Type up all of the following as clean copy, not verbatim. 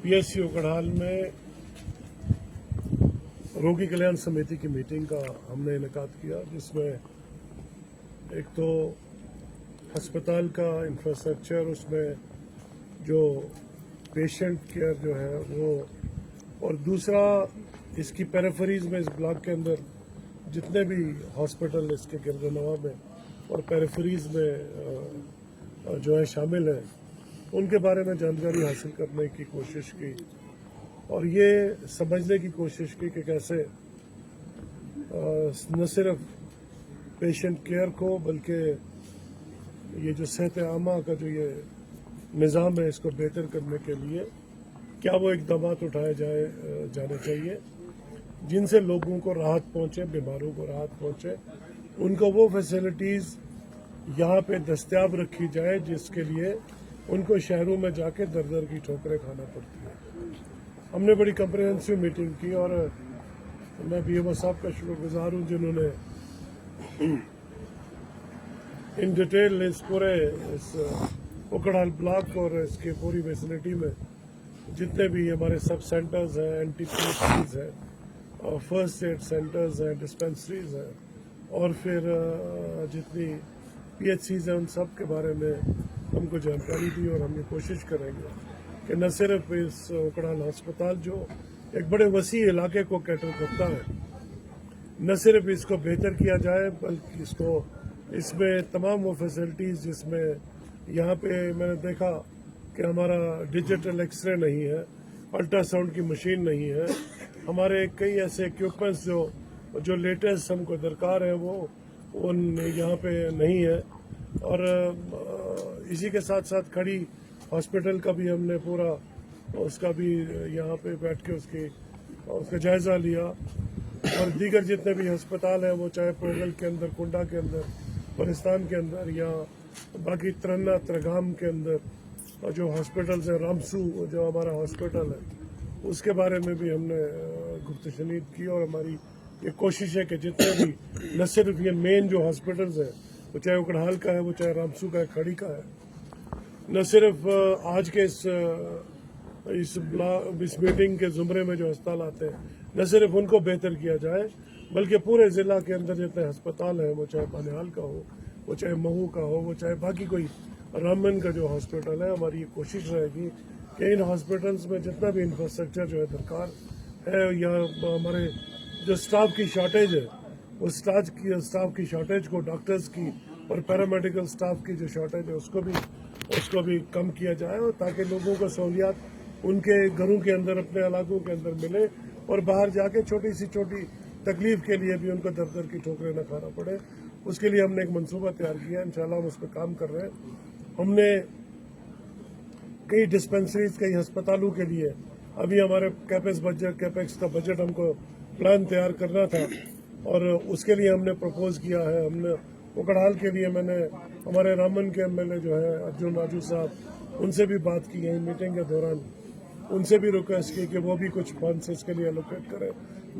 PSC उकड़हाल में रोगी कल्याण समिति की मीटिंग का हमने इनेकाद किया, जिसमें एक तो अस्पताल का इंफ्रास्ट्रक्चर, उसमें जो पेशेंट केयर जो है वो, और दूसरा इसकी पेरिफेरीज में, इस ब्लॉक के अंदर जितने भी हॉस्पिटल इसके गिरदनवा में और पेरिफेरीज में जो है शामिल है, उनके बारे में जानकारी हासिल करने की कोशिश की और ये समझने की कोशिश की कि कैसे न सिर्फ पेशेंट केयर को बल्कि ये जो सेहत आमा का जो ये निज़ाम है, इसको बेहतर करने के लिए क्या वो इकदाम उठाए जाने चाहिए जिनसे लोगों को राहत पहुंचे, बीमारों को राहत पहुंचे, उनको वो फैसिलिटीज़ यहाँ पे दस्तयाब रखी जाए जिसके लिए उनको शहरों में जाके दर दर की ठोकरें खाना पड़ती है। हमने बड़ी कम्प्रिहेंसिव मीटिंग की और मैं बीएमओ साहब का शुक्रगुजार हूँ जिन्होंने इन डिटेल इस पूरे इस उकड़हाल ब्लॉक और इसके पूरी फैसिलिटी में जितने भी हमारे सब सेंटर्स हैं, एंटीपीएचसीज हैं, फर्स्ट एड सेंटर्स हैं, डिस्पेंसरीज हैं और फिर जितनी पीएचसीज हैं, उन सब के बारे में हमको जानकारी दी और हम ये कोशिश करेंगे कि न सिर्फ इस उकड़हाल अस्पताल जो एक बड़े वसी इलाके को कैटर करता है, न सिर्फ इसको बेहतर किया जाए बल्कि इसमें तमाम वो फैसिलिटीज़ जिसमें यहाँ पे मैंने देखा कि हमारा डिजिटल एक्सरे नहीं है, अल्ट्रासाउंड की मशीन नहीं है, हमारे कई ऐसे इक्विपमेंट्स जो लेटेस्ट हमको दरकार है वो यहाँ पे नहीं है। और इसी के साथ साथ खड़ी हॉस्पिटल का भी हमने पूरा उसका भी यहाँ पे बैठ के उसका जायज़ा लिया और दीगर जितने भी अस्पताल हैं, वो चाहे पोगल के अंदर, कुंडा के अंदर, बलिस्तान के अंदर या बाकी तरन्ना त्रगाम के अंदर और जो हॉस्पिटल्स हैं, रामसू जो हमारा हॉस्पिटल है, उसके बारे में भी हमने गुफ्तशनीद की और हमारी ये कोशिश है कि जितने भी न सिर्फ ये मेन जो हॉस्पिटल्स हैं, वो चाहे उकड़हाल का है, वो चाहे रामसू का है, खड़ी का है, न सिर्फ आज के इस मीटिंग के जुमरे में जो अस्पताल आते हैं, न सिर्फ उनको बेहतर किया जाए बल्कि पूरे ज़िला के अंदर जितने अस्पताल हैं, वो चाहे बानिहाल का हो, वो चाहे महू का हो, वो चाहे बाकी कोई रामबन का जो हॉस्पिटल है, हमारी ये कोशिश रहेगी कि इन हॉस्पिटल्स में जितना भी इंफ्रास्ट्रक्चर जो है दरकार है, या हमारे जो स्टाफ की शॉर्टेज है, वो स्टाफ की शॉर्टेज को, डॉक्टर्स की और पैरामेडिकल स्टाफ की जो शॉर्टेज है उसको भी कम किया जाए और ताकि लोगों को सहूलियात उनके घरों के अंदर, अपने इलाकों के अंदर मिले और बाहर जाके छोटी तकलीफ के लिए भी उनको दर दर की ठोकरें न खाना पड़े। उसके लिए हमने एक मंसूबा तैयार किया, इंशाल्लाह हम उस पर काम कर रहे हैं। हमने कई डिस्पेंसरीज, कई अस्पतालों के लिए अभी हमारे कैपेक्स का बजट हमको प्लान तैयार करना था और उसके लिए हमने प्रपोज किया है। हमने उकड़हाल के लिए मैंने हमारे रामबन के एमएलए जो है अर्जुन राजू साहब, उनसे भी बात की है मीटिंग के दौरान, उनसे भी रिक्वेस्ट की कि वो भी कुछ फंड्स इसके लिए एलोकेट करें।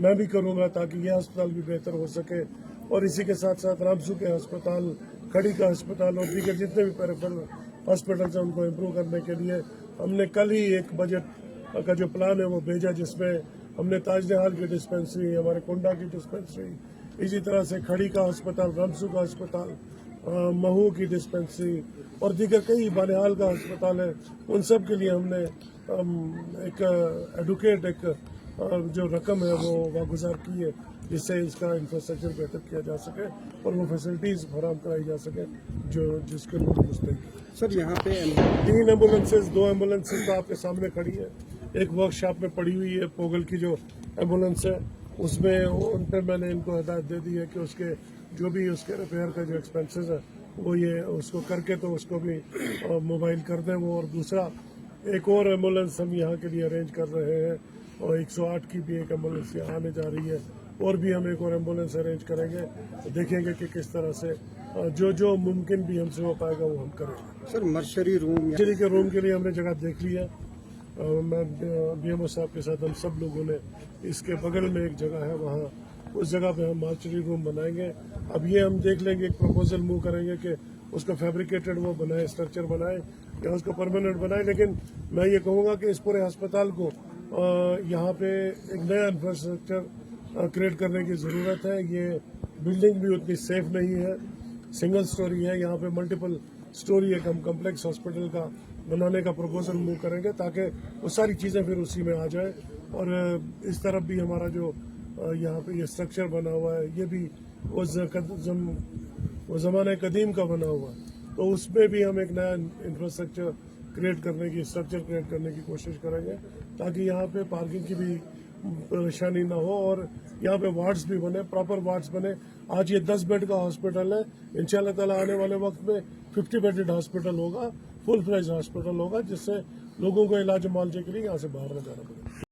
मैं भी करूंगा ताकि यह अस्पताल भी बेहतर हो सके और इसी के साथ साथ रामसू के अस्पताल, खड़ी का अस्पताल और दीगर जितने भी पेरिफेरल हॉस्पिटल्स हैं उनको इम्प्रूव करने के लिए हमने कल ही एक बजट का जो प्लान है वो भेजा, जिसमें हमने ताजमहल की डिस्पेंसरी, हमारे कुंडा की डिस्पेंसरी, इसी तरह से खड़ी का अस्पताल, रामसू का अस्पताल, महू की डिस्पेंसरी और दीगर कई बानिहाल का अस्पताल है, उन सब के लिए हमने एक जो रकम है वो वागुजार की है जिससे इसका इंफ्रास्ट्रक्चर बेहतर किया जा सके और वो फैसिलिटीज़ फराहम कराई जा सके जिसके लोग मुस्तैद। सर यहाँ पे 3 एम्बुलेंसेज, 2 एम्बुलेंसेज तो आपके सामने खड़ी है, एक वर्कशॉप में पड़ी हुई है पोगल की जो एम्बुलेंस है, उसमें उन पर मैंने इनको हिदायत दे दी है कि उसके जो भी उसके रिपेयर का जो एक्सपेंसेस है वो ये उसको करके तो उसको भी मोबाइल कर दें वो। और दूसरा एक और एम्बुलेंस हम यहाँ के लिए अरेंज कर रहे हैं और 108 की भी एक एम्बुलेंस यहाँ आने जा रही है और भी हम एक और एम्बुलेंस अरेंज करेंगे, देखेंगे कि किस तरह से जो मुमकिन भी हमसे हो पाएगा वो हम करेंगे। सर मर्शरी के रूम के लिए हमने जगह देख ली है, मैं बीएमओ साहब के साथ हम सब लोगों ने, इसके बगल में एक जगह है वहाँ, उस जगह पे हम मर्चरी रूम बनाएंगे। अब ये हम देख लेंगे, एक प्रपोजल मूव करेंगे कि उसका फैब्रिकेटेड वो बनाए, स्ट्रक्चर बनाए या उसको परमानेंट बनाए, लेकिन मैं ये कहूँगा कि इस पूरे अस्पताल को यहाँ पे एक नया इंफ्रास्ट्रक्चर क्रिएट करने की ज़रूरत है। ये बिल्डिंग भी उतनी सेफ नहीं है, सिंगल स्टोरी है, यहाँ पे मल्टीपल स्टोरी एक हम कम्प्लेक्स हॉस्पिटल का बनाने का प्रपोजल मूव करेंगे ताकि वो सारी चीज़ें फिर उसी में आ जाए। और इस तरफ भी हमारा जो यहाँ पे ये स्ट्रक्चर बना हुआ है, ये भी वो ज़माने कदीम का बना हुआ है, तो उसमें भी हम एक नया इंफ्रास्ट्रक्चर क्रिएट करने की कोशिश करेंगे ताकि यहाँ पे पार्किंग की भी परेशानी ना हो और यहाँ पे वार्ड्स भी बने, प्रॉपर वार्ड्स बने। आज ये 10 बेड का हॉस्पिटल है, इंशाल्लाह ताला आने वाले वक्त में 50 बेडेड हॉस्पिटल होगा, फुल फ्लेज हॉस्पिटल होगा, जिससे लोगों को इलाज मुआवजे के लिए यहाँ से बाहर न जाना पड़े।